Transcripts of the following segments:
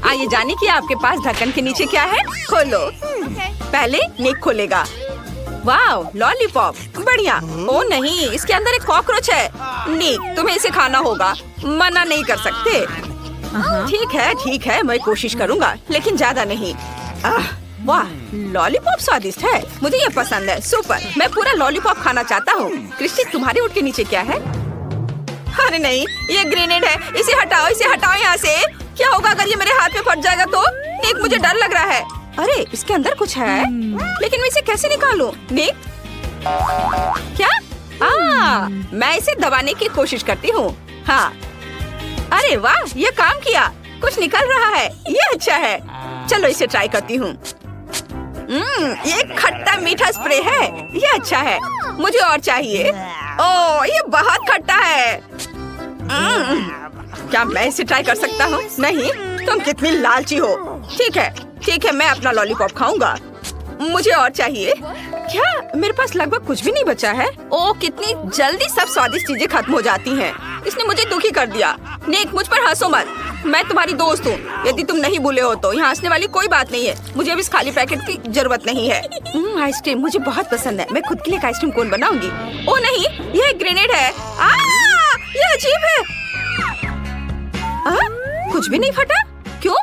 आइए जाने कि आपके पास ढक्कन के नीचे क्या है। खोलो। पहले निक खोलेगा। वाह, लॉलीपॉप, बढ़िया। ओ नहीं, इसके अंदर एक कॉकरोच है। निक, तुम्हें इसे खाना होगा, मना नहीं कर सकते। ठीक है, मैं कोशिश करूँगा, लेकिन ज्यादा नहीं। वाह, लॉलीपॉप स्वादिष्ट है, मुझे ये पसंद है। सुपर, मैं पूरा लॉलीपॉप खाना चाहता हूँ। क्रिस्टी, तुम्हारे ऊँट के नीचे क्या है? अरे नहीं, ये ग्रेनेड है, इसे हटाओ यहाँ से। क्या होगा अगर ये मेरे हाथ में फट जाएगा तो? निक, मुझे डर लग रहा है। अरे इसके अंदर कुछ है, लेकिन मैं इसे कैसे निकालूं? निक, क्या? मैं इसे दबाने की कोशिश करती हूँ। हाँ, अरे वाह, ये काम किया, कुछ निकल रहा है, ये अच्छा है। चलो इसे ट्राई करती हूँ। ये खट्टा मीठा स्प्रे है, ये अच्छा है, मुझे और चाहिए। ओह, ये बहुत खट्टा है। क्या मैं इसे ट्राई कर सकता हूँ? नहीं, तुम कितनी लालची हो। ठीक है, मैं अपना लॉलीपॉप खाऊंगा, मुझे और चाहिए। क्या मेरे पास लगभग कुछ भी नहीं बचा है? ओह, कितनी जल्दी सब स्वादिष्ट चीजें खत्म हो जाती हैं। इसने मुझे दुखी कर दिया। निक, मुझ पर हंसो मत, मैं तुम्हारी दोस्त हूँ। यदि तुम नहीं भूले हो तो यहाँ हंसने वाली कोई बात नहीं है। मुझे अब इस खाली पैकेट की जरूरत नहीं है। आइसक्रीम मुझे बहुत पसंद है, मैं खुद के लिए आइसक्रीम कोन बनाऊंगी। ओ नहीं, यह एक ग्रेनेड है। ये अजीब है। कुछ भी नहीं फटा, क्यों?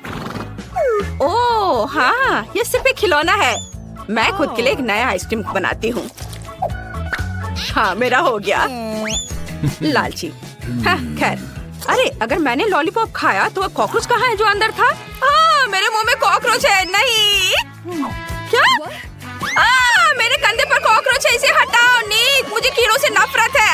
ओह हाँ, ये सिर्फ एक खिलौना है। मैं खुद के लिए एक नया आइसक्रीम बनाती हूँ। हाँ, मेरा हो गया। लालची। हाँ, खैर, अरे अगर मैंने लॉलीपॉप खाया तो वह कॉकरोच कहाँ है जो अंदर था? मेरे मुंह में कॉकरोच है। नहीं, क्या? मेरे कंधे पर कॉकरोच है, इसे हटाओ। निक, मुझे कीड़ों से नफरत है।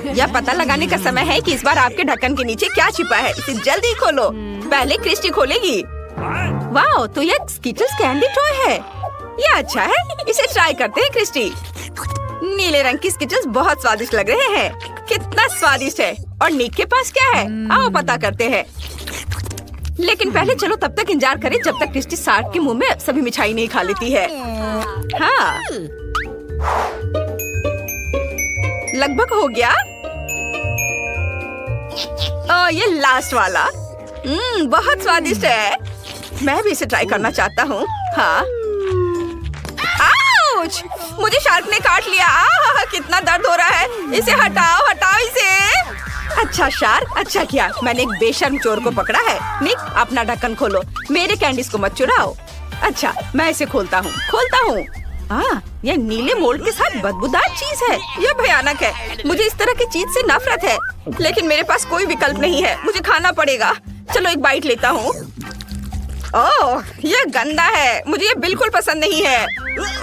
यह पता लगाने का समय है कि इस बार आपके ढक्कन के नीचे क्या छिपा है। इसे जल्दी खोलो। पहले क्रिस्टी खोलेगी। वाह, तो यह स्किटल्स कैंडी टॉय है, यह अच्छा है, इसे ट्राई करते हैं। क्रिस्टी, नीले रंग की स्किटल्स बहुत स्वादिष्ट लग रहे हैं। कितना स्वादिष्ट है। और निक के पास क्या है? आओ पता करते हैं। लेकिन पहले चलो तब तक इंतजार करें जब तक क्रिस्टी शार्क के मुंह में सभी मिठाई नहीं खा लेती है। हाँ, लगभग हो गया। ये लास्ट वाला बहुत स्वादिष्ट है, मैं भी इसे ट्राई करना चाहता हूँ। हाँ, आउच! मुझे शार्क ने काट लिया। कितना दर्द हो रहा है। इसे हटाओ इसे। अच्छा शार्क, अच्छा किया, मैंने एक बेशर्म चोर को पकड़ा है। निक, अपना ढक्कन खोलो, मेरे कैंडीज को मत चुराओ। अच्छा, मैं इसे खोलता हूँ। यह नीले मोल्ड के साथ बदबूदार चीज है, यह भयानक है। मुझे इस तरह की चीज से नफरत है, लेकिन मेरे पास कोई विकल्प नहीं है, मुझे खाना पड़ेगा। चलो एक बाइट लेता हूँ। ओह, यह गंदा है, मुझे ये बिल्कुल पसंद नहीं है।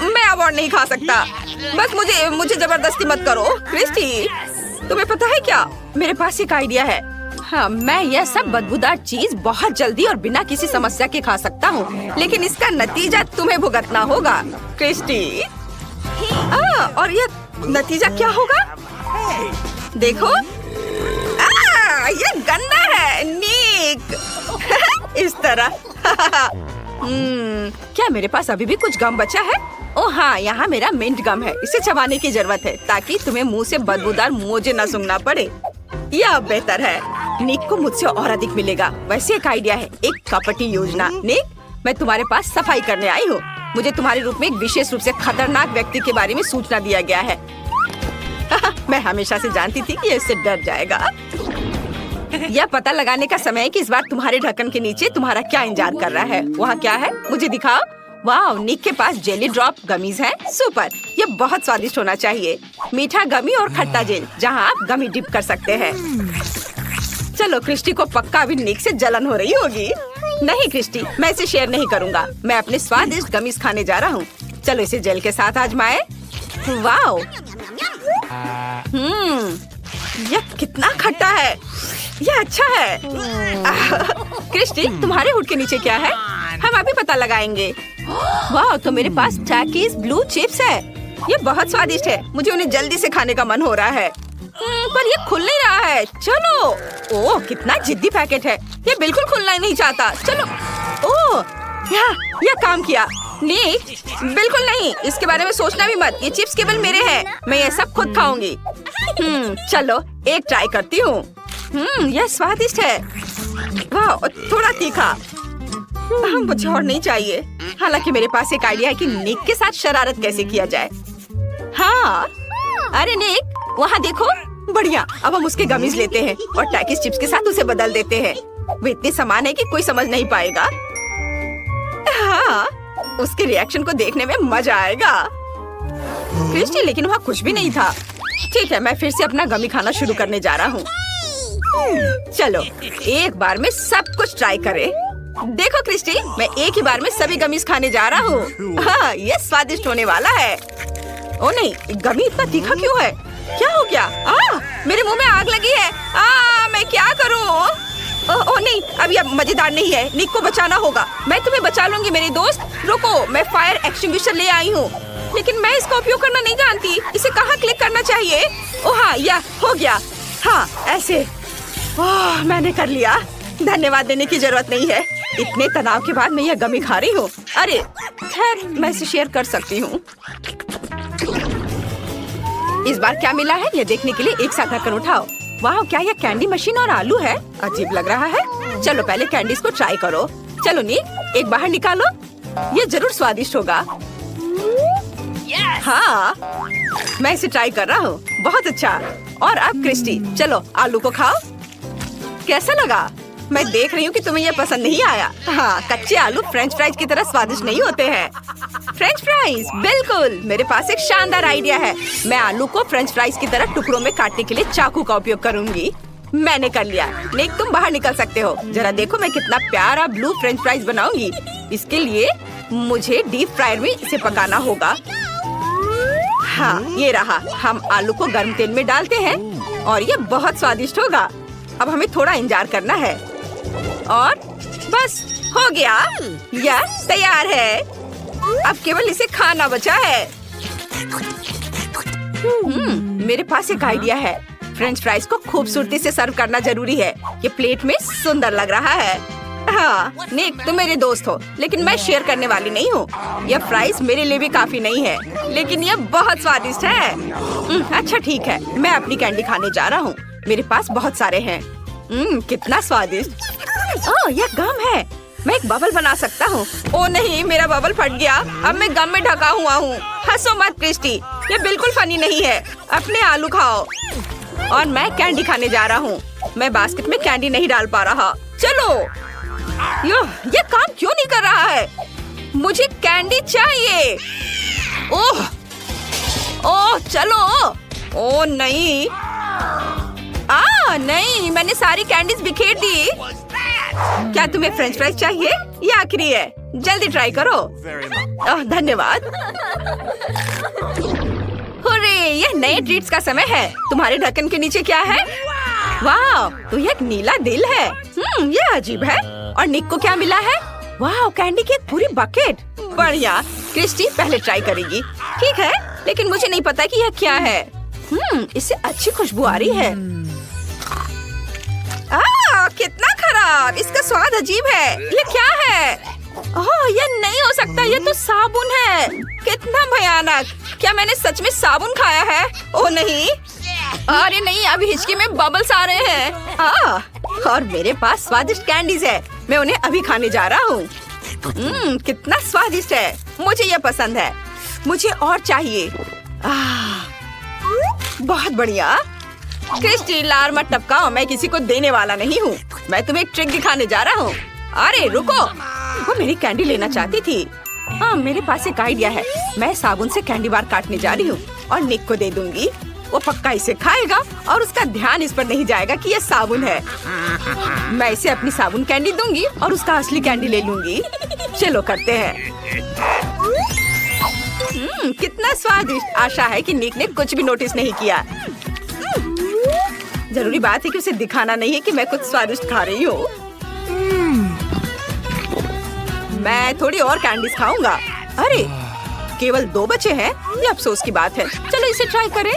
मैं अब और नहीं खा सकता। बस मुझे जबरदस्ती मत करो। क्रिस्टी, तुम्हें पता है क्या, मेरे पास एक आइडिया है। हाँ, मैं यह सब बदबूदार चीज बहुत जल्दी और बिना किसी समस्या के खा सकता हूँ, लेकिन इसका नतीजा तुम्हें भुगतना होगा। क्रिस्टी, और यह नतीजा क्या होगा? देखो, यह गंदा है। निक, इस तरह। क्या मेरे पास अभी भी कुछ गम बचा है? ओह हाँ, यहाँ मेरा मिंट गम है, इसे चबाने की जरूरत है ताकि तुम्हें मुंह से बदबूदार मोजे न सूंघना पड़े। यह अब बेहतर है। निक को मुझसे और अधिक मिलेगा। वैसे एक आइडिया है, एक कपटी योजना। निक, मैं तुम्हारे पास सफाई करने आई हूँ। मुझे तुम्हारे रूप में एक विशेष रूप से खतरनाक व्यक्ति के बारे में सूचना दिया गया है। मैं हमेशा से जानती थी कि ये इससे डर जाएगा। यह पता लगाने का समय है कि इस बार तुम्हारे ढक्कन के नीचे तुम्हारा क्या इंतजार कर रहा है। वहाँ क्या है, मुझे दिखाओ। वाह, निक के पास जेली ड्रॉप गमीज है। सुपर, ये बहुत स्वादिष्ट होना चाहिए। मीठा गमी और खट्टा जेल, जहाँ आप गमी डिप कर सकते हैं। चलो, क्रिस्टी को पक्का अभी निक से जलन हो रही होगी। नहीं क्रिस्टी, मैं इसे शेयर नहीं करूँगा। मैं अपने स्वादिष्ट गमीज खाने जा रहा हूँ। चलो इसे जेल के साथ आजमाए। वाह, यह कितना खट्टा है। यह अच्छा है। क्रिस्टी, तुम्हारे हुड के नीचे क्या है? हम अभी पता लगाएंगे। वाह, तो मेरे पास टैकीज ब्लू चिप्स है। ये बहुत स्वादिष्ट है, मुझे उन्हें जल्दी से खाने का मन हो रहा है। पर ये खुल नहीं रहा है। चलो, ओह कितना जिद्दी पैकेट है, ये बिल्कुल खुलना ही नहीं चाहता। चलो, ओह यह काम किया। निक, बिल्कुल नहीं, इसके बारे में सोचना भी मत। ये चिप्स केवल मेरे हैं, मैं ये सब खुद खाऊंगी। चलो एक ट्राई करती हूँ। यह स्वादिष्ट है। वाह, थोड़ा तीखा। मुझे और नहीं चाहिए। हालांकि मेरे पास एक आइडिया है कि निक के साथ शरारत कैसे किया जाए। हाँ, अरे निक, वहाँ देखो। बढ़िया, अब हम उसके गमीज लेते हैं और टैकिस चिप्स के साथ उसे बदल देते हैं। वे इतने समान है कि कोई समझ नहीं पाएगा। हाँ, उसके रिएक्शन को देखने में मजा आएगा। क्रिस्टी, लेकिन वहाँ कुछ भी नहीं था। ठीक है, मैं फिर से अपना गमी खाना शुरू करने जा रहा हूँ। चलो एक बार में सब कुछ ट्राई करें। देखो क्रिस्टी, मैं एक ही बार में सभी गमीज खाने जा रहा हूँ। हाँ, ये स्वादिष्ट होने वाला है। ओ नहीं, गमी इतना तीखा क्यों है? क्या हो गया? मेरे मुंह में आग लगी है। मैं क्या करूँ? ओ नहीं, अभी अब मजेदार नहीं है। निक को बचाना होगा। मैं तुम्हें बचा लूंगी मेरे दोस्त। रुको, मैं फायर एक्सटिंग्विशर ले आई हूँ, लेकिन मैं इसका उपयोग करना नहीं जानती। इसे कहाँ क्लिक करना चाहिए? ओह हाँ, यह हो गया। हाँ, ऐसे। ओह, मैंने कर लिया। धन्यवाद देने की जरूरत नहीं है। इतने तनाव के बाद मैं यह गमी खा रही हूँ। अरे खैर, मैं इसे शेयर कर सकती हूँ। इस बार क्या मिला है ये देखने के लिए एक साथ ढक्कन उठाओ। वाह, क्या यह कैंडी मशीन और आलू है? अजीब लग रहा है। चलो पहले कैंडीज को ट्राई करो। चलो निक, एक बाहर निकालो। ये जरूर स्वादिष्ट होगा। हाँ, मैं इसे ट्राई कर रहा हूँ। बहुत अच्छा। और अब क्रिस्टी, चलो आलू को खाओ। कैसा लगा? मैं देख रही हूँ कि तुम्हें यह पसंद नहीं आया। हाँ, कच्चे आलू फ्रेंच फ्राइज की तरह स्वादिष्ट नहीं होते हैं। फ्रेंच फ्राइज, बिल्कुल। मेरे पास एक शानदार आइडिया है। मैं आलू को फ्रेंच फ्राइज की तरह टुकड़ों में काटने के लिए चाकू का उपयोग करूंगी। मैंने कर लिया। निक, तुम बाहर निकल सकते हो। जरा देखो मैं कितना प्यारा ब्लू फ्रेंच फ्राइज बनाऊंगी। इसके लिए मुझे डीप फ्रायर में इसे पकाना होगा। हाँ, ये रहा। हम आलू को गर्म तेल में डालते हैं और ये बहुत स्वादिष्ट होगा। अब हमें थोड़ा इंतजार करना है और बस हो गया। यह तैयार है। अब केवल इसे खाना बचा है। मेरे पास एक आइडिया है। फ्रेंच फ्राइज को खूबसूरती से सर्व करना जरूरी है। ये प्लेट में सुंदर लग रहा है। हाँ निक, तुम मेरे दोस्त हो, लेकिन मैं शेयर करने वाली नहीं हूँ। यह फ्राइज मेरे लिए भी काफी नहीं है, लेकिन यह बहुत स्वादिष्ट है। अच्छा ठीक है, मैं अपनी कैंडी खाने जा रहा हूँ। मेरे पास बहुत सारे हैं। कितना स्वादिष्ट। ओह, यह गम है। मैं एक बबल बना सकता हूँ। ओ नहीं, मेरा बबल फट गया। अब मैं गम में ढका हुआ हूँ। हंसो मत क्रिस्टी, ये बिल्कुल फनी नहीं है। अपने आलू खाओ। और मैं कैंडी खाने जा रहा हूँ। मैं बास्केट में कैंडी नहीं डाल पा रहा। चलो, ये काम क्यों नहीं कर रहा है? मुझे कैंडी चाहिए। ओह ओह, चलो। ओ नहीं, नहीं, मैंने सारी कैंडीज बिखेर दी। क्या तुम्हें फ्रेंच फ्राइज चाहिए? ये आखिरी है, जल्दी ट्राई करो। धन्यवाद। हुर्रे, यह नए ट्रीट्स का समय है। तुम्हारे ढक्कन के नीचे क्या है? वाह, तो यह एक नीला दिल है। यह अजीब है। और निक को क्या मिला है? वाह, कैंडी की एक पूरी बकेट। बढ़िया। क्रिस्टी पहले ट्राई करेगी। ठीक है, लेकिन मुझे नहीं पता कि यह क्या है। इससे अच्छी खुशबू आ रही है। कितना खराब। इसका स्वाद अजीब है। ये क्या है? ओह, ये नहीं हो सकता। ये तो साबुन है। कितना भयानक। क्या मैंने सच में साबुन खाया है? ओह नहीं, अरे नहीं, अभी हिचकी में बबल्स आ रहे हैं। और मेरे पास स्वादिष्ट कैंडीज है। मैं उन्हें अभी खाने जा रहा हूँ। कितना स्वादिष्ट है। मुझे ये पसंद है। मुझे और चाहिए। बहुत बढ़िया। क्रिस्टी, लार मत टपकाओ। मैं किसी को देने वाला नहीं हूँ। मैं तुम्हें एक ट्रिक दिखाने जा रहा हूँ। अरे रुको, वो मेरी कैंडी लेना चाहती थी। मेरे पास एक आइडिया है। मैं साबुन से कैंडी बार काटने जा रही हूँ और निक को दे दूंगी। वो पक्का इसे खाएगा और उसका ध्यान इस पर नहीं जाएगा कि ये साबुन है। मैं इसे अपनी साबुन कैंडी दूंगी और उसका असली कैंडी ले लूंगी। चलो करते हैं। कितना स्वादिष्ट। आशा है कि निक ने कुछ भी नोटिस नहीं किया। जरूरी बात है कि उसे दिखाना नहीं है कि मैं कुछ स्वादिष्ट खा रही हूँ। मैं थोड़ी और कैंडीज खाऊंगा। अरे, केवल 2 बचे हैं। ये अफसोस की बात है। चलो इसे ट्राई करें।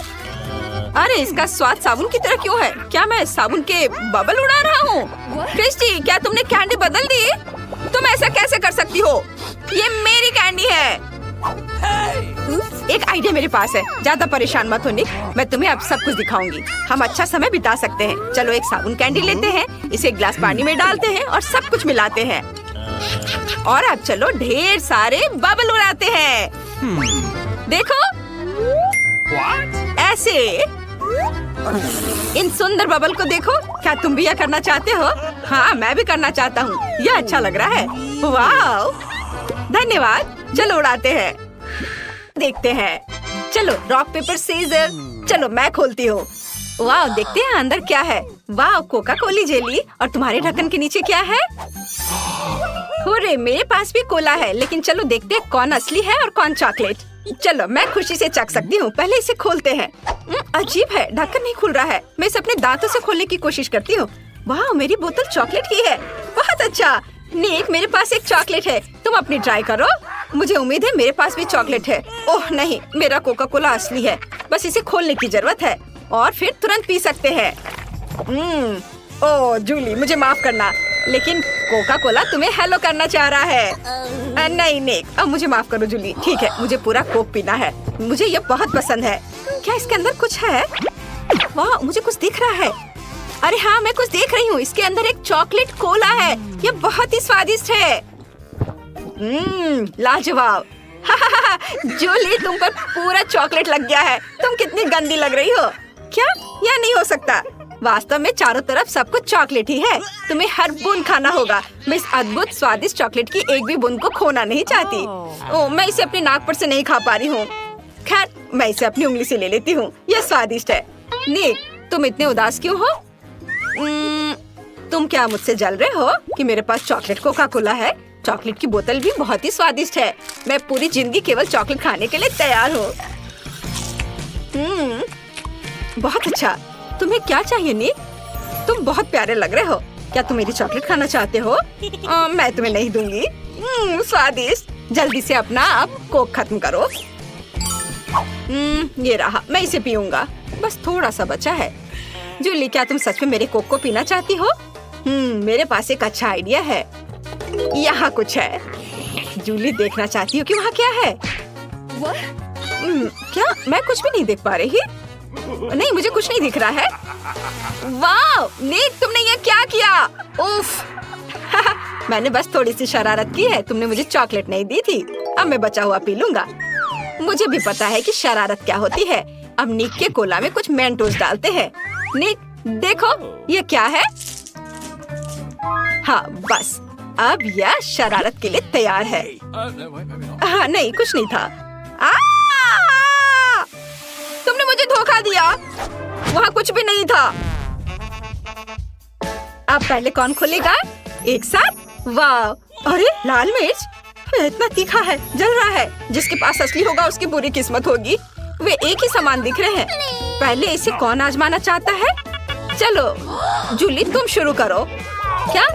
अरे, इसका स्वाद साबुन की तरह क्यों है? क्या मैं साबुन के बबल उड़ा रहा हूँ? क्रिस्टी, क्या तुमने कैंडी बदल दी? तुम ऐसा कैसे कर सकती हो? ये मेरी कैंडी है। एक आइडिया मेरे पास है, ज्यादा परेशान मत हो निक, मैं तुम्हें अब सब कुछ दिखाऊंगी। हम अच्छा समय बिता सकते हैं। चलो एक साबुन कैंडी लेते हैं, इसे एक गिलास पानी में डालते हैं और सब कुछ मिलाते हैं। और अब चलो ढेर सारे बबल उड़ाते हैं। देखो ऐसे। इन सुंदर बबल को देखो। क्या तुम भी यह करना चाहते हो? हाँ, मैं भी करना चाहता हूँ। यह अच्छा लग रहा है। वाह, धन्यवाद। चलो उड़ाते हैं, देखते हैं। चलो रॉक पेपर सीजर। चलो मैं खोलती हूँ। वाह, देखते हैं अंदर क्या है। वाह, कोका कोली जेली। और तुम्हारे ढक्कन के नीचे क्या है? अरे मेरे पास भी कोला है, लेकिन चलो देखते हैं कौन असली है और कौन चॉकलेट। चलो मैं खुशी से चख सकती हूँ। पहले इसे खोलते हैं। अजीब है, ढक्कन नहीं खुल रहा है। मैं इसे अपने दांतों से खोलने की कोशिश करती हूँ। वाह, मेरी बोतल चॉकलेट की है। बहुत अच्छा। निक, मेरे पास एक चॉकलेट है, तुम अपनी ट्राई करो। मुझे उम्मीद है मेरे पास भी चॉकलेट है। ओह नहीं, मेरा कोका कोला असली है। बस इसे खोलने की जरूरत है और फिर तुरंत पी सकते हैं। ओह जूली, मुझे माफ करना, लेकिन कोका कोला तुम्हें हेलो करना चाह रहा है। नहीं निक, अब मुझे माफ करो जूली। ठीक है, मुझे पूरा कोक पीना है। मुझे ये बहुत पसंद है। क्या इसके अंदर कुछ है? वाह, मुझे कुछ दिख रहा है। अरे हाँ, मैं कुछ देख रही हूँ। इसके अंदर एक चॉकलेट कोला है। ये बहुत ही स्वादिष्ट है। लाजवाब। जूली, तुम पर पूरा चॉकलेट लग गया है। तुम कितनी गंदी लग रही हो। क्या? यह नहीं हो सकता। वास्तव में चारों तरफ सब कुछ चॉकलेट ही है। तुम्हें हर बूंद खाना होगा। मैं इस अद्भुत स्वादिष्ट चॉकलेट की एक भी बूंद को खोना नहीं चाहती। ओह, मैं इसे अपनी नाक पर से नहीं खा पा रही हूँ। खैर, मैं इसे अपनी उंगली से ले लेती हूँ। यह स्वादिष्ट है। निक, तुम इतने उदास क्यों हो? तुम क्या मुझसे जल रहे हो कि मेरे पास चॉकलेट कोका कोला है? चॉकलेट की बोतल भी बहुत ही स्वादिष्ट है। मैं पूरी जिंदगी केवल चॉकलेट खाने के लिए तैयार हूँ। बहुत अच्छा। तुम्हें क्या चाहिए निक? तुम बहुत प्यारे लग रहे हो। क्या तुम मेरी चॉकलेट खाना चाहते हो? मैं तुम्हें नहीं दूंगी। स्वादिष्ट। जल्दी से अपना आप कोक खत्म करो। ये रहा, मैं इसे पीऊंगा। बस थोड़ा सा बचा है। जूली, क्या तुम सच में मेरे कोक को पीना चाहती हो? मेरे पास एक अच्छा आइडिया है। यहाँ कुछ है। जूली, देखना चाहती हूँ कि वहाँ क्या है? क्या? मैं कुछ भी नहीं देख पा रही। नहीं, मुझे कुछ नहीं दिख रहा है। वाह निक, तुमने ये क्या किया? उफ। मैंने बस थोड़ी सी शरारत की है। तुमने मुझे चॉकलेट नहीं दी थी। अब मैं बचा हुआ पी लूंगा। मुझे भी पता है कि शरारत क्या होती है। अब निक के कोला में कुछ मेंटोस डालते हैं। निक, देखो ये क्या है? हाँ, बस अब यह शरारत के लिए तैयार है। हाँ, नहीं, कुछ नहीं था। तुमने मुझे धोखा दिया। वहाँ कुछ भी नहीं था। अब पहले कौन खोलेगा? एक साथ। वाह, अरे लाल मिर्च इतना तीखा है, जल रहा है। जिसके पास असली होगा उसकी बुरी किस्मत होगी। वे एक ही समान दिख रहे हैं। पहले इसे कौन आजमाना चाहता है? चलो जूली, तुम शुरू करो। क्या?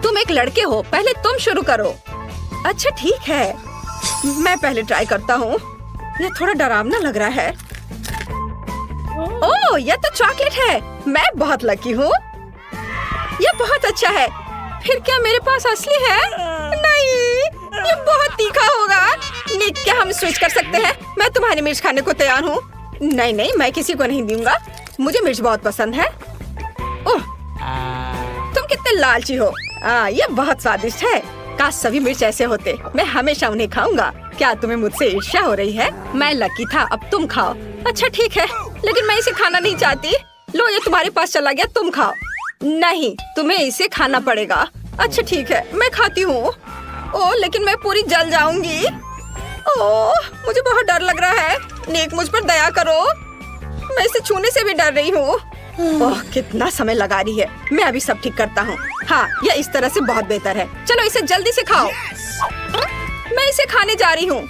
तुम एक लड़के हो, पहले तुम शुरू करो। अच्छा ठीक है, मैं पहले ट्राई करता हूँ। यह थोड़ा डरावना लग रहा है। ओह, यह तो चॉकलेट है। मैं बहुत लकी हूँ। यह बहुत अच्छा है। फिर क्या मेरे पास असली है? नहीं, ये बहुत तीखा होगा। निक, क्या हम स्विच कर सकते हैं? मैं तुम्हारी मिर्च खाने को तैयार हूँ। नहीं नहीं, मैं किसी को नहीं दूंगा। मुझे मिर्च बहुत पसंद है। ओह, तुम कितने लालची हो। ये बहुत स्वादिष्ट है। काश सभी मिर्च ऐसे होते। मैं हमेशा उन्हें खाऊंगा। क्या तुम्हें मुझसे ईर्ष्या हो रही है? मैं लकी था, अब तुम खाओ। अच्छा ठीक है, लेकिन मैं इसे खाना नहीं चाहती। लो, ये तुम्हारे पास चला गया, तुम खाओ। नहीं, तुम्हें इसे खाना पड़ेगा। अच्छा ठीक है, मैं खाती हूँ। ओह, लेकिन मैं पूरी जल जाऊंगी। ओह, मुझे बहुत डर लग रहा है। निक, मुझ पर दया करो। मैं इसे छूने से भी डर रही हूँ। ओह, कितना समय लगा रही है। मैं अभी सब ठीक करता हूँ। हाँ, यह इस तरह से बहुत बेहतर है। चलो इसे जल्दी से खाओ। मैं इसे खाने जा रही हूँ।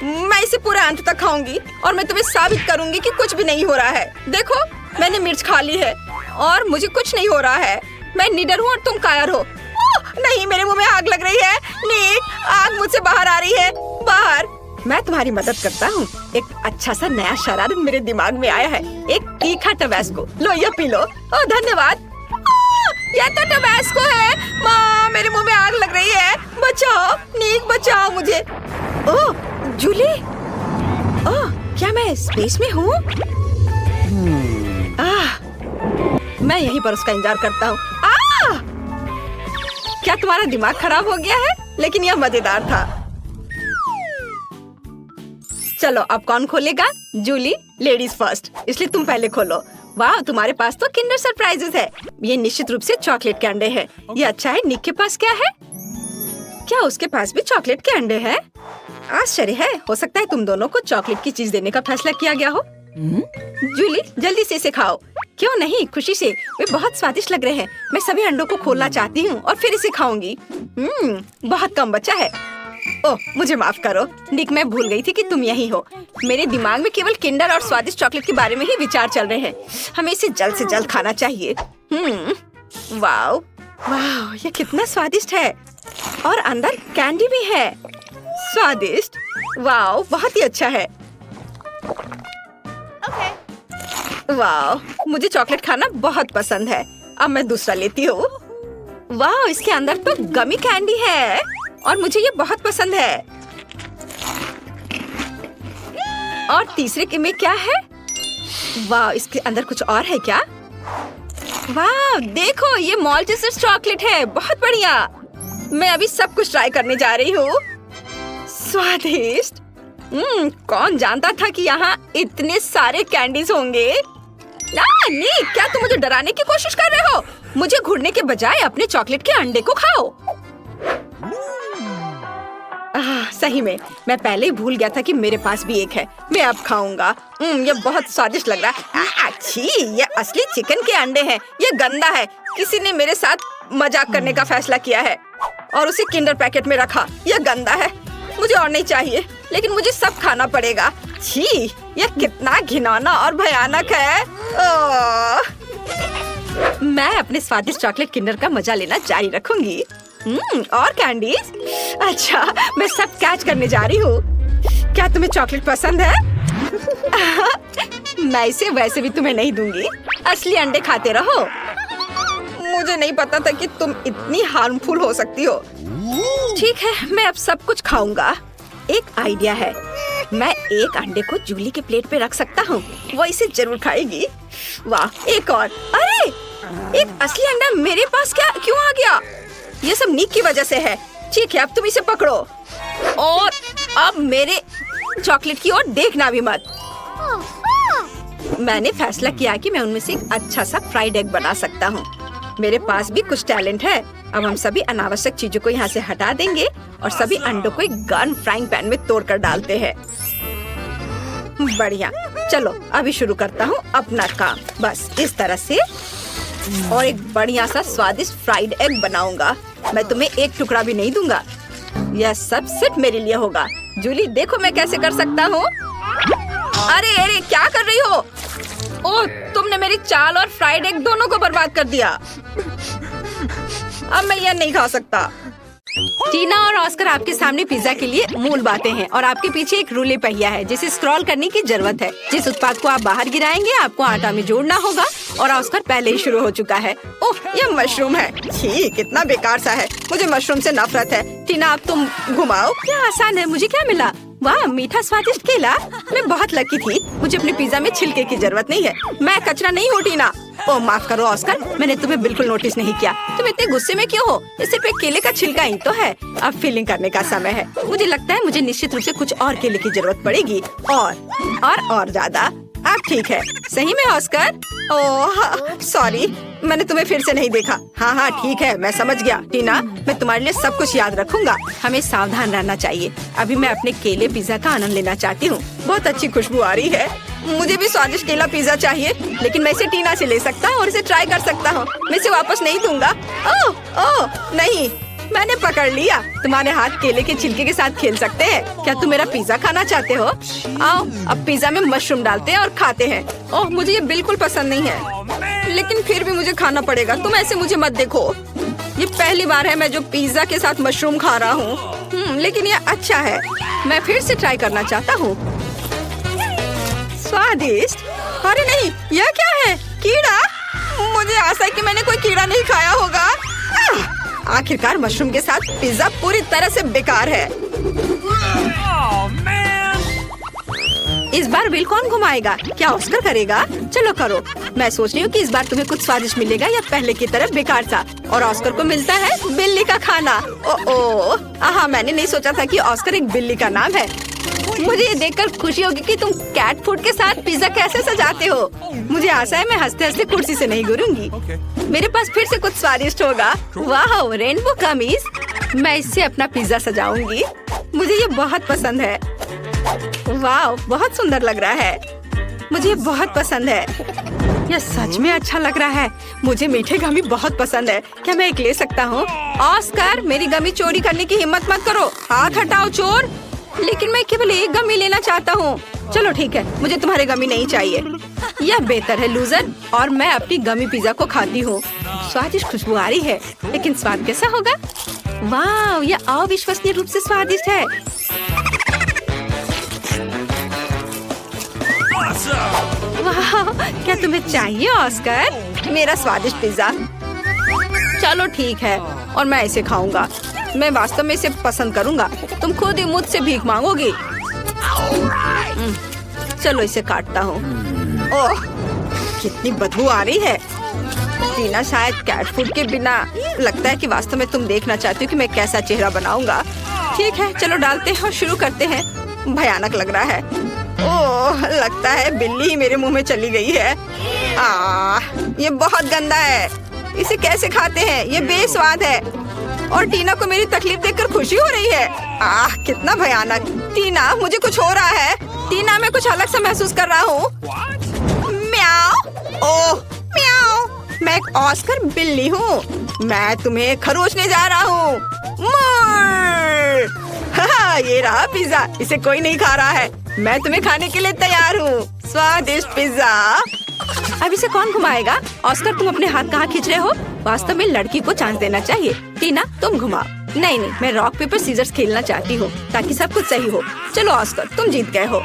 मैं इसे पूरे अंत तक खाऊंगी और मैं तुम्हें साबित करूंगी कि कुछ भी नहीं हो रहा है। देखो, मैंने मिर्च खा ली है और मुझे कुछ नहीं हो रहा है। मैं निडर हूँ और तुम कायर हो। नहीं, मेरे मुंह में आग लग रही है। निक, आग मुझसे बाहर आ रही है। बाहर। मैं तुम्हारी मदद करता हूँ। एक अच्छा सा नया शरारत मेरे दिमाग में आया है। एक तीखा टबैस्को। लो, ये पी लो। ओह, धन्यवाद। यह तो टबैस्को है। माँ, मेरे मुंह में आग लग रही है। बचाओ निक, बचाओ मुझे। ओह जूली, क्या मैं स्पेस में हूँ? मैं यहीं पर उसका इंतजार करता हूँ। क्या तुम्हारा दिमाग खराब हो गया है? लेकिन यह मजेदार था। चलो अब कौन खोलेगा? जूली, लेडीज फर्स्ट, इसलिए तुम पहले खोलो। वाह, तुम्हारे पास तो किंडर सरप्राइजेस है। ये निश्चित रूप से चॉकलेट के अंडे हैं। ये अच्छा है। निक के पास क्या है? क्या उसके पास भी चॉकलेट के अंडे हैं? आश्चर्य है। हो सकता है तुम दोनों को चॉकलेट की चीज देने का फैसला किया गया हो। जूली, जल्दी से इसे खाओ। क्यों नहीं, खुशी से। वे बहुत स्वादिष्ट लग रहे हैं। मैं सभी अंडों को खोलना चाहती हूँ और फिर इसे खाऊंगी। बहुत कम बचा है। ओह, मुझे माफ करो निक, मैं भूल गई थी कि तुम यही हो। मेरे दिमाग में केवल किंडर और स्वादिष्ट चॉकलेट के बारे में ही विचार चल रहे हैं। हमें इसे जल्द से जल्द खाना चाहिए। वाओ वाओ, ये कितना स्वादिष्ट है। और अंदर कैंडी भी है। स्वादिष्ट। वाओ, बहुत ही अच्छा है। वाओ, मुझे चॉकलेट खाना बहुत पसंद है। अब मैं दूसरा लेती हूँ। वाओ, इसके अंदर तो गमी कैंडी है और मुझे ये बहुत पसंद है। और तीसरे के में क्या है? वाह, इसके अंदर कुछ और है क्या? वाह, देखो, ये माल्टेसर चॉकलेट है। बहुत बढ़िया। मैं अभी सब कुछ ट्राई करने जा रही हूँ। स्वादिष्ट। कौन जानता था कि यहाँ इतने सारे कैंडीज होंगे। निक, क्या तुम मुझे डराने की कोशिश कर रहे हो? मुझे घुरने के बजाय अपने चॉकलेट के अंडे को खाओ। सही में, मैं पहले ही भूल गया था कि मेरे पास भी एक है। मैं अब खाऊंगा। ये बहुत स्वादिष्ट लग रहा है। अच्छी, ये असली चिकन के अंडे हैं। ये गंदा है। किसी ने मेरे साथ मजाक करने का फैसला किया है और उसे किंडर पैकेट में रखा। यह गंदा है। मुझे और नहीं चाहिए, लेकिन मुझे सब खाना पड़ेगा। छी, यह कितना घिनौना और भयानक है। मैं अपने स्वादिष्ट चॉकलेट किंडर का मजा लेना जारी रखूंगी। और कैंडीज? अच्छा, मैं सब कैच करने जा रही हूँ। क्या तुम्हें चॉकलेट पसंद है? मैं इसे वैसे भी तुम्हें नहीं दूंगी। असली अंडे खाते रहो। मुझे नहीं पता था कि तुम इतनी हार्मफुल हो सकती हो। ठीक है, मैं अब सब कुछ खाऊंगा। एक आइडिया है। मैं एक अंडे को जूली के प्लेट पे रख सकता हूँ। वो इसे जरूर खाएगी। वाह, एक और। अरे, एक असली अंडा मेरे पास क्यों आ गया? ये सब निक की वजह से है। ठीक है, अब तुम इसे पकड़ो और अब मेरे चॉकलेट की ओर देखना भी मत। मैंने फैसला किया कि मैं उनमें से एक अच्छा सा फ्राइड एग बना सकता हूँ। मेरे पास भी कुछ टैलेंट है। अब हम सभी अनावश्यक चीजों को यहाँ से हटा देंगे और सभी अंडों को एक गन फ्राइंग पैन में तोड़कर डालते हैं। बढ़िया, चलो अभी शुरू करता हूँ अपना काम। बस इस तरह से, और एक बढ़िया सा स्वादिष्ट फ्राइड एग बनाऊंगा। मैं तुम्हें एक टुकड़ा भी नहीं दूंगा। यह सब सिर्फ मेरे लिए होगा। जूली, देखो मैं कैसे कर सकता हूँ। अरे अरे, क्या कर रही हो? ओह, तुमने मेरी चाल और फ्राइड एग दोनों को बर्बाद कर दिया। अब मैं यह नहीं खा सकता। टीना और ऑस्कर आपके सामने पिज्जा के लिए मूल बातें हैं और आपके पीछे एक रूले पहिया है जिसे स्क्रॉल करने की जरूरत है। जिस उत्पाद को आप बाहर गिराएंगे आपको आटा में जोड़ना होगा और ऑस्कर पहले ही शुरू हो चुका है। ओह, यह मशरूम है। छी, कितना बेकार सा है। मुझे मशरूम से नफरत है। टीना, अब तुम घुमाओ। क्या आसान है। मुझे क्या मिला? वाह, मीठा स्वादिष्ट केला। मैं बहुत लकी थी। मुझे अपने पिज्जा में छिलके की जरूरत नहीं है। मैं कचरा नहीं हूँ टीना। ओह, माफ करो ऑस्कर, मैंने तुम्हें बिल्कुल नोटिस नहीं किया। तुम इतने गुस्से में क्यों हो? इस सिर्फ एक केले का छिलका ही तो है। अब फीलिंग करने का समय है। मुझे लगता है मुझे निश्चित रूप से कुछ और केले की जरूरत पड़ेगी और ज्यादा। अब ठीक है। सही में ऑस्कर? ओह सॉरी, मैंने तुम्हें फिर से नहीं देखा। हाँ, ठीक है, मैं समझ गया। टीना, मैं तुम्हारे लिए सब कुछ याद रखूंगा। हमें सावधान रहना चाहिए। अभी मैं अपने केले पिज्जा का आनंद लेना चाहती हूँ। बहुत अच्छी खुशबू आ रही है। मुझे भी स्वादिष्ट केला पिज्जा चाहिए, लेकिन मैं इसे टीना से ले सकता हूँ और इसे ट्राई कर सकता हूँ। मैं इसे वापस नहीं दूंगा। ओह नहीं, मैंने पकड़ लिया। तुम्हारे हाथ केले के छिलके के साथ खेल सकते हैं। क्या तुम मेरा पिज्जा खाना चाहते हो? आओ, अब पिज्जा में मशरूम डालते हैं और खाते हैं। ओह, मुझे ये बिल्कुल पसंद नहीं है, लेकिन फिर भी मुझे खाना पड़ेगा। तुम ऐसे मुझे मत देखो। ये पहली बार है मैं जो पिज्जा के साथ मशरूम खा रहा हूँ। लेकिन ये अच्छा है। मैं फिर से ट्राई करना चाहता हूँ। स्वादिष्ट। अरे नहीं, यह क्या है? कीड़ा? मुझे आशा है कि मैंने कोई कीड़ा नहीं खाया होगा। आखिरकार मशरूम के साथ पिज्जा पूरी तरह से बेकार है। इस बार व्हील कौन घुमाएगा? क्या ऑस्कर करेगा? चलो करो। मैं सोच रही हूँ कि इस बार तुम्हें कुछ स्वादिष्ट मिलेगा या पहले की तरह बेकार सा। और ऑस्कर को मिलता है बिल्ली का खाना। ओ हाँ, मैंने नहीं सोचा था कि ऑस्कर एक बिल्ली का नाम है। मुझे ये देखकर खुशी होगी कि तुम कैट फूड के साथ पिज्जा कैसे सजाते हो। मुझे आशा है मैं हंसते हंसते कुर्सी से नहीं गिरूंगी। मेरे पास फिर से कुछ स्वादिष्ट होगा। वाह, रेनबो कमीज। मैं इससे अपना पिज्जा सजाऊंगी। मुझे ये बहुत पसंद है। वाह, बहुत सुंदर लग रहा है। मुझे ये बहुत पसंद है। यह सच में अच्छा लग रहा है। मुझे मीठे गमी बहुत पसंद है। क्या मैं एक ले सकता हूँ? ऑस्कर, मेरी गमी चोरी करने की हिम्मत मत करो। हाथ हटाओ चोर। लेकिन मैं केवल एक गमी लेना चाहता हूँ। चलो ठीक है, मुझे तुम्हारे गमी नहीं चाहिए। यह बेहतर है लूजर। और मैं अपनी गमी पिज्जा को खाती हूँ। स्वादिष्ट खुशबू आ रही है, लेकिन स्वाद कैसा होगा? वाह, यह अविश्वसनीय रूप से स्वादिष्ट है। वाह, क्या तुम्हें चाहिए ऑस्कर? मेरा स्वादिष्ट पिज्जा। चलो ठीक है, और मैं इसे खाऊंगा। मैं वास्तव में इसे पसंद करूंगा। तुम खुद ही मुझसे भीख मांगोगी। चलो इसे काटता हूँ। ओह, कितनी बदबू आ रही है। टीना शायद कैट फूड के बिना लगता है कि वास्तव में तुम देखना चाहती हो कि मैं कैसा चेहरा बनाऊंगा। ठीक है, चलो डालते हैं और शुरू करते हैं। भयानक लग रहा है। ओह, लगता है बिल्ली ही मेरे मुंह में चली गई है। ये बहुत गंदा है। इसे कैसे खाते हैं? ये बेस्वाद है। और टीना को मेरी तकलीफ देखकर खुशी हो रही है। कितना भयानक। टीना, मुझे कुछ हो रहा है। टीना, मैं कुछ अलग सा महसूस कर रहा हूँ। म्याऊ। ओह, म्याऊ। मैं एक ऑस्कर बिल्ली हूँ। मैं तुम्हें खरोचने जा रहा हूँ। ये रहा पिज्जा। इसे कोई नहीं खा रहा है। मैं तुम्हें खाने के लिए तैयार हूँ। स्वादिष्ट पिज्जा। अब इसे कौन घुमाएगा? ऑस्कर, तुम अपने हाथ कहाँ खींच रहे हो? वास्तव में लड़की को चांस देना चाहिए। टीना, तुम घुमाओ। नहीं, मैं रॉक पेपर सीजर्स खेलना चाहती हूँ ताकि सब कुछ सही हो। चलो ऑस्कर, तुम जीत गए हो।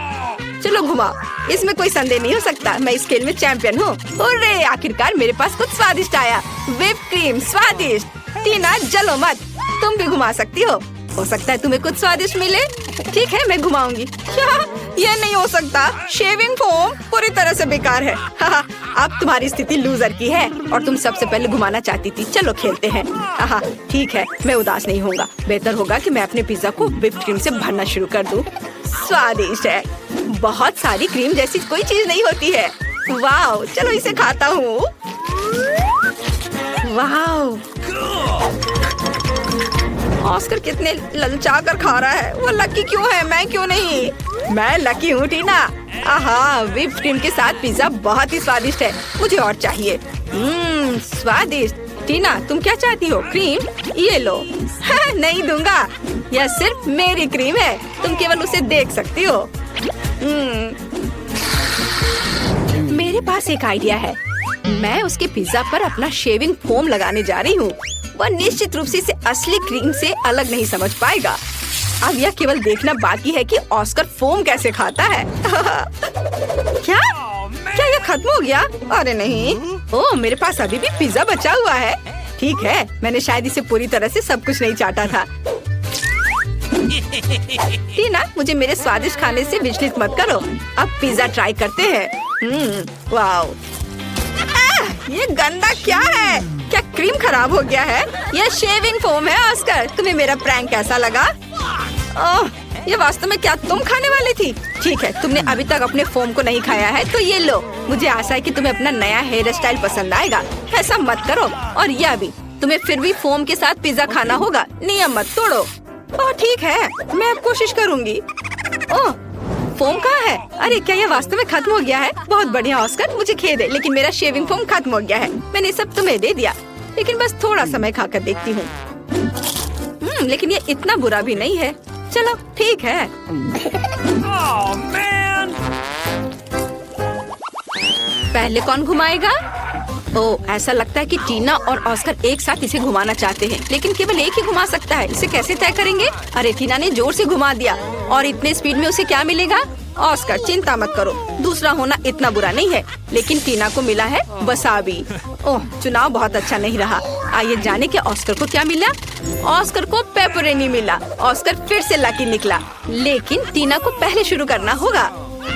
चलो घुमाओ। इसमें कोई संदेह नहीं हो सकता। मैं इस खेल में चैंपियन हूँ। अरे, आखिरकार मेरे पास कुछ स्वादिष्ट आया। व्हिप क्रीम स्वादिष्ट। टीना, जलो मत। तुम भी घुमा सकती हो सकता है तुम्हें कुछ स्वादिष्ट मिले। ठीक है, मैं घुमाऊंगी। क्या? यह नहीं हो सकता। शेविंग फोम पूरी तरह से बेकार है। अब तुम्हारी स्थिति लूजर की है और तुम सबसे पहले घुमाना चाहती थी। चलो खेलते हैं। ठीक है, मैं उदास नहीं होगा। बेहतर होगा कि मैं अपने पिज्जा को व्हिप क्रीम से भरना शुरू कर दूं। स्वादिष्ट है। बहुत सारी क्रीम जैसी कोई चीज नहीं होती है। वाह, चलो इसे खाता हूँ। वाह, ऑस्कर कितने ललचा कर खा रहा है। वो लकी क्यों है? मैं क्यों नहीं? मैं लकी हूँ टीना। व्हिप क्रीम के साथ पिज्जा बहुत ही स्वादिष्ट है। मुझे और चाहिए। स्वादिष्ट। टीना, तुम क्या चाहती हो? क्रीम? ये लो। नहीं दूंगा। यह सिर्फ मेरी क्रीम है। तुम केवल उसे देख सकती हो। मेरे पास एक आइडिया है। मैं उसके पिज्जा पर अपना शेविंग फोम लगाने जा रही हूँ। वह निश्चित रूप से इसे असली क्रीम से अलग नहीं समझ पाएगा। अब यह केवल देखना बाकी है कि ऑस्कर फोम कैसे खाता है। क्या यह खत्म हो गया? अरे नहीं। ओह, मेरे पास अभी भी पिज्जा बचा हुआ है। ठीक है, मैंने शायद इसे पूरी तरह से सब कुछ नहीं चाटा था। टीना, मुझे मेरे स्वादिष्ट खाने से विचलित मत करो। अब पिज्जा ट्राई करते हैं। वाओ, ये गंदा क्या है? क्या क्रीम खराब हो गया है? यह शेविंग फोम है। ऑस्कर, तुम्हें मेरा प्रैंक कैसा लगा? ओह, ये वास्तव में क्या तुम खाने वाली थी? ठीक है, तुमने अभी तक अपने फोम को नहीं खाया है तो ये लो। मुझे आशा है कि तुम्हें अपना नया हेयर स्टाइल पसंद आएगा। ऐसा मत करो। और यह भी, तुम्हें फिर भी फोम के साथ पिज्जा खाना होगा। नियम मत तोड़ो। ओह ठीक है, मैं अब कोशिश करूँगी। ओह, फोम कहाँ है? अरे, क्या यह वास्तव में खत्म हो गया है? बहुत बढ़िया ऑस्कर, मुझे खेद है लेकिन मेरा शेविंग फोम खत्म हो गया है। मैंने सब तुम्हें दे दिया, लेकिन बस थोड़ा समय खाकर देखती हूँ। लेकिन ये इतना बुरा भी नहीं है। चलो ठीक है। पहले कौन घुमाएगा? ओह, ऐसा लगता है कि टीना और ऑस्कर एक साथ इसे घुमाना चाहते हैं, लेकिन केवल एक ही घुमा सकता है। इसे कैसे तय करेंगे? अरे, टीना ने जोर से घुमा दिया और इतने स्पीड में उसे क्या मिलेगा? ऑस्कर, चिंता मत करो, दूसरा होना इतना बुरा नहीं है। लेकिन टीना को मिला है वसाबी। ओह, चुनाव बहुत अच्छा नहीं रहा। आइए जाने कि ऑस्कर को क्या मिला। ऑस्कर को पेपरोनी मिला। ऑस्कर फिर से लकी निकला, लेकिन टीना को पहले शुरू करना होगा।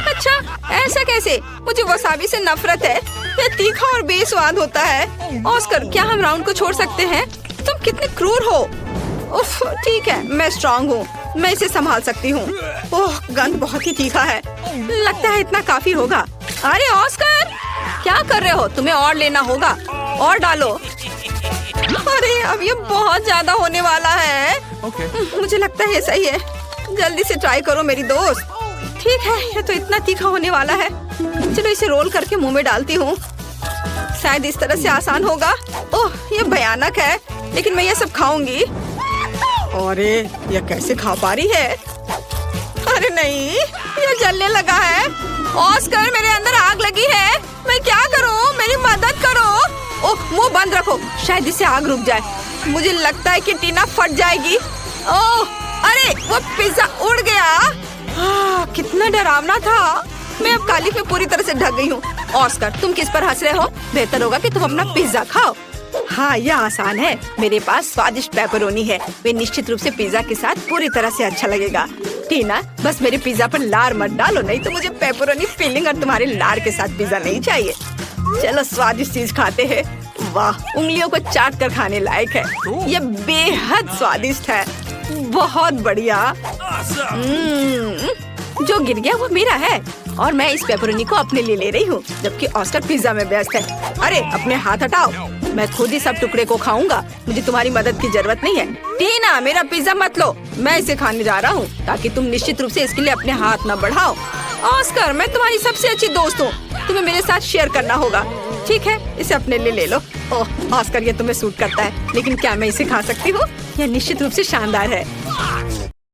अच्छा, ऐसा कैसे? मुझे वसाबी से नफरत है। ये तीखा और बेस्वाद होता है। ऑस्कर, क्या हम राउंड को छोड़ सकते हैं? तुम कितने क्रूर हो। उफ, ठीक है, मैं स्ट्रांग हूँ, मैं इसे संभाल सकती हूँ। ओह, गंध बहुत ही तीखा है। लगता है इतना काफी होगा। अरे ऑस्कर, क्या कर रहे हो? तुम्हें और लेना होगा, और डालो। अरे अब ये बहुत ज्यादा होने वाला है। मुझे लगता है सही है। जल्दी से ट्राई करो मेरी दोस्त। ठीक है, ये तो इतना तीखा होने वाला है। चलो इसे रोल करके मुंह में डालती हूँ। शायद इस तरह से आसान होगा। ओह, ये भयानक है, लेकिन मैं ये सब खाऊंगी। अरे ये कैसे खा पा रही है? अरे नहीं, ये जलने लगा है। ऑस्कर, मेरे अंदर आग लगी है। मैं क्या करूं? मेरी मदद करो। ओह, मुंह बंद रखो, शायद इससे आग रुक जाए। मुझे लगता है कि टीना फट जाएगी। ओह, अरे वो पिज्जा उड़ गया। कितना डरावना था। मैं अब काली में पूरी तरह से ढक गई हूँ। ऑस्कर, तुम किस पर हंस रहे हो? बेहतर होगा कि तुम अपना पिज्जा खाओ। हाँ, यह आसान है। मेरे पास स्वादिष्ट पेपरोनी है। वे निश्चित रूप से पिज्जा के साथ पूरी तरह से अच्छा लगेगा। टीना, बस मेरे पिज्जा पर लार मत डालो, नहीं तो मुझे पेपरोनी फिलिंग और तुम्हारे लार के साथ पिज्जा नहीं चाहिए। चलो स्वादिष्ट चीज खाते हैं। वाह, उंगलियों को चाट कर खाने लायक है। यह बेहद स्वादिष्ट है, बहुत बढ़िया। जो गिर गया वो मेरा है और मैं इस पेपरोनी को अपने लिए ले रही हूँ, जबकि ऑस्कर पिज्जा में व्यस्त है। अरे अपने हाथ हटाओ, मैं खुद ही सब टुकड़े को खाऊंगा। मुझे तुम्हारी मदद की जरूरत नहीं है। टीना, मेरा पिज्जा मत लो, मैं इसे खाने जा रहा हूँ, ताकि तुम निश्चित रूप से इसके लिए अपने हाथ न बढ़ाओ। ऑस्कर, मैं तुम्हारी सबसे अच्छी दोस्त हूँ, तुम्हें मेरे साथ शेयर करना होगा। ठीक है, इसे अपने लिए ले लो। ओह ऑस्कर, ये तुम्हें सूट करता है, लेकिन क्या मैं इसे खा सकती हूँ? यह निश्चित रूप से शानदार है।